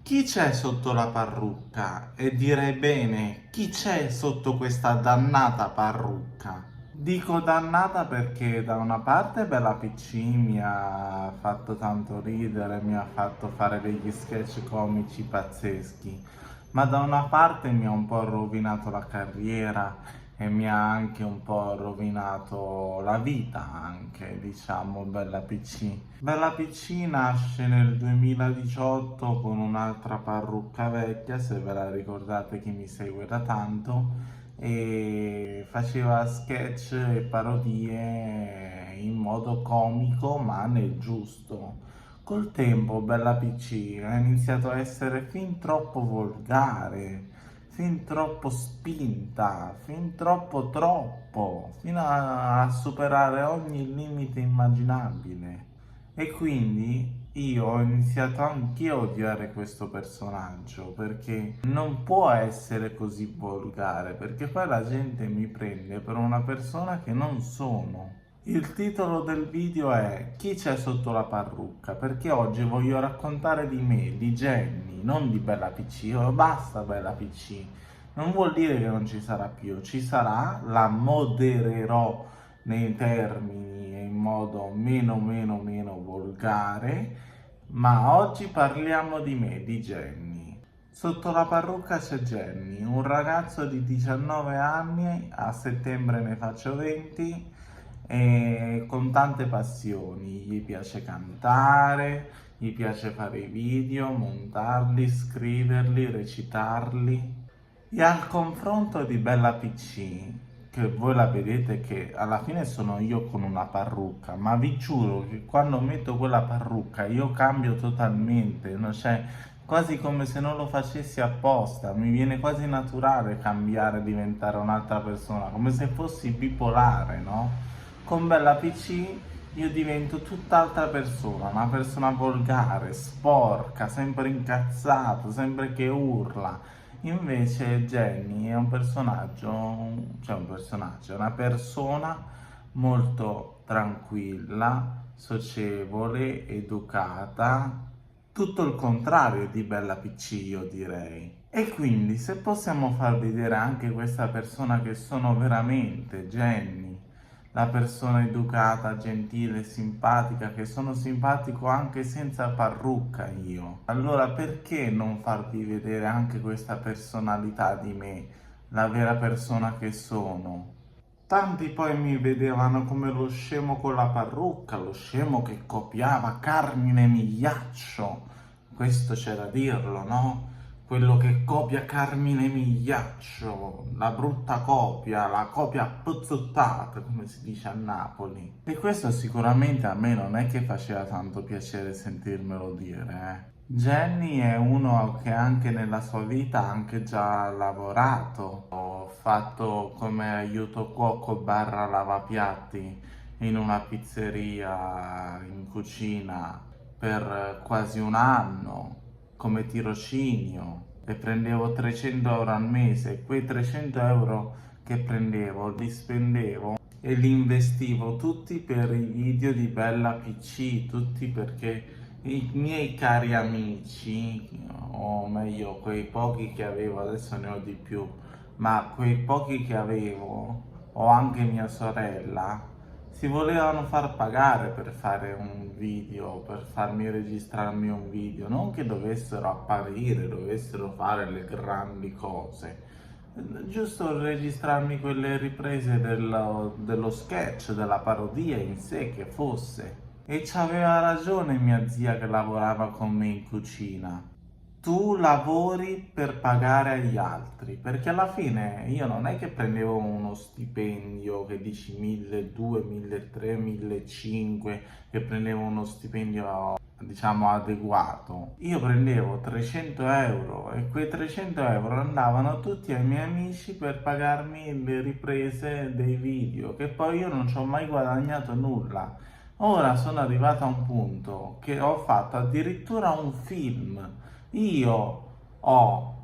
Chi c'è sotto la parrucca? E direi bene, chi c'è sotto questa dannata parrucca? Dico dannata perché da una parte Bella PC mi ha fatto tanto ridere, mi ha fatto fare degli sketch comici pazzeschi, ma da una parte mi ha un po' rovinato la carriera e mi ha anche un po' rovinato la vita, anche, diciamo, Bella PC. Bella PC nasce nel 2018 con un'altra parrucca vecchia, se ve la ricordate chi mi segue da tanto, e faceva sketch e parodie in modo comico ma nel giusto. Col tempo Bella PC ha iniziato a essere fin troppo volgare, fin troppo spinta, fin troppo, fino a superare ogni limite immaginabile. E quindi io ho iniziato anch'io a odiare questo personaggio perché non può essere così volgare, perché poi la gente mi prende per una persona che non sono. Il titolo del video è Chi c'è sotto la parrucca? Perché oggi voglio raccontare di me, di Jenny, non di Bella PC. Oh, basta Bella PC. Non vuol dire che non ci sarà più, ci sarà, la modererò nei termini e in modo meno volgare, ma oggi parliamo di me, di Jenny. Sotto la parrucca c'è Jenny, un ragazzo di 19 anni, a settembre ne faccio 20, e con tante passioni. Gli piace cantare, gli piace fare i video, montarli, scriverli, recitarli. E al confronto di Bella PC, che voi la vedete che alla fine sono io con una parrucca, ma vi giuro che quando metto quella parrucca io cambio totalmente, no? Cioè, quasi come se non lo facessi apposta, mi viene quasi naturale cambiare, diventare un'altra persona, come se fossi bipolare, no? Con Bella PC io divento tutt'altra persona, una persona volgare, sporca, sempre incazzato, sempre che urla. Invece Jenny è un personaggio, è una persona molto tranquilla, socievole, educata, tutto il contrario di Bella PC, io direi. E quindi se possiamo far vedere anche questa persona che sono veramente, Jenny, la persona educata, gentile, simpatica, che sono simpatico anche senza parrucca io. Allora perché non farvi vedere anche questa personalità di me, la vera persona che sono? Tanti poi mi vedevano come lo scemo con la parrucca, lo scemo che copiava Carmine Migliaccio. Questo c'è da dirlo, no? Quello che copia Carmine Migliaccio, la brutta copia, la copia pozzottata, come si dice a Napoli. E questo sicuramente a me non è che faceva tanto piacere sentirmelo dire, eh. Jenny è uno che anche nella sua vita ha anche già lavorato. Ho fatto come aiuto cuoco barra lavapiatti in una pizzeria in cucina per quasi un anno come tirocinio e prendevo 300 euro al mese e quei 300 euro che prendevo li spendevo e li investivo tutti per i video di Bella PC, tutti perché i miei cari amici, o meglio quei pochi che avevo, adesso ne ho di più, ma quei pochi che avevo, o anche mia sorella, si volevano far pagare per fare un video, per farmi registrarmi un video, non che dovessero apparire, dovessero fare le grandi cose, giusto registrarmi quelle riprese dello sketch, della parodia in sé che fosse. E c'aveva ragione mia zia che lavorava con me in cucina. Tu lavori per pagare agli altri, perché alla fine io non è che prendevo uno stipendio che dici 1200, 1300, 1500, che prendevo uno stipendio diciamo adeguato. Io prendevo 300 euro e quei 300 euro andavano tutti ai miei amici per pagarmi le riprese dei video, che poi io non ci ho mai guadagnato nulla. Ora sono arrivato a un punto che ho fatto addirittura un film. Io ho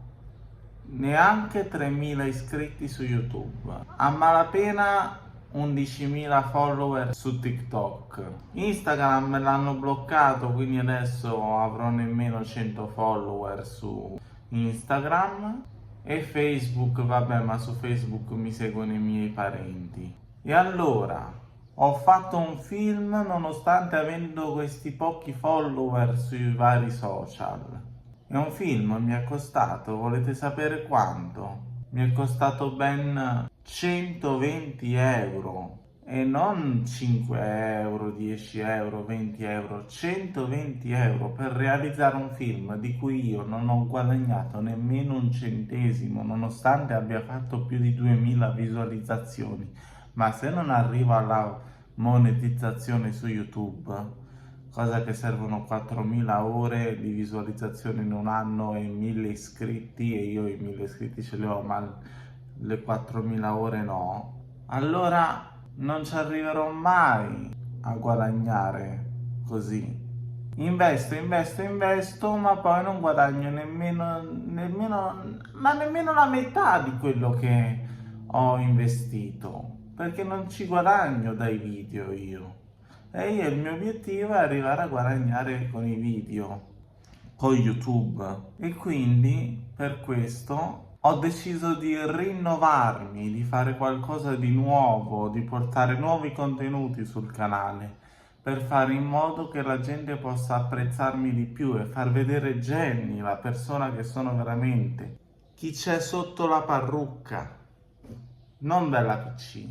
neanche 3000 iscritti su YouTube. A malapena 11.000 follower su TikTok. Instagram me l'hanno bloccato, quindi adesso avrò nemmeno 100 follower su Instagram. E Facebook, vabbè, ma su Facebook mi seguono i miei parenti. E allora, ho fatto un film nonostante avendo questi pochi follower sui vari social. E un film mi è costato, volete sapere quanto? Mi è costato ben 120 euro. E non 5 euro, 10 euro, 20 euro, 120 euro per realizzare un film di cui io non ho guadagnato nemmeno un centesimo, nonostante abbia fatto più di 2000 visualizzazioni. Ma se non arrivo alla monetizzazione su YouTube, cosa che servono 4000 ore di visualizzazione in un anno e 1000 iscritti, e io i 1000 iscritti ce li ho, ma le 4000 ore no, allora non ci arriverò mai a guadagnare così. Investo, ma poi non guadagno nemmeno la metà di quello che ho investito, perché non ci guadagno dai video io. E io il mio obiettivo è arrivare a guadagnare con i video, con YouTube. E quindi per questo ho deciso di rinnovarmi, di fare qualcosa di nuovo, di portare nuovi contenuti sul canale, per fare in modo che la gente possa apprezzarmi di più e far vedere Jenny, la persona che sono veramente, chi c'è sotto la parrucca, non Bella PC,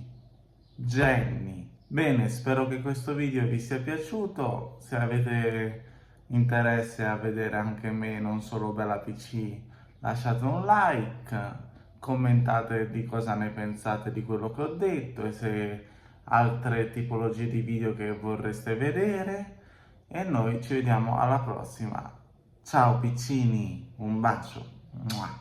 Jenny. Bene, spero che questo video vi sia piaciuto. Se avete interesse a vedere anche me, non solo Bella PC, lasciate un like, commentate di cosa ne pensate di quello che ho detto e se altre tipologie di video che vorreste vedere. E noi ci vediamo alla prossima. Ciao piccini, un bacio. Mua.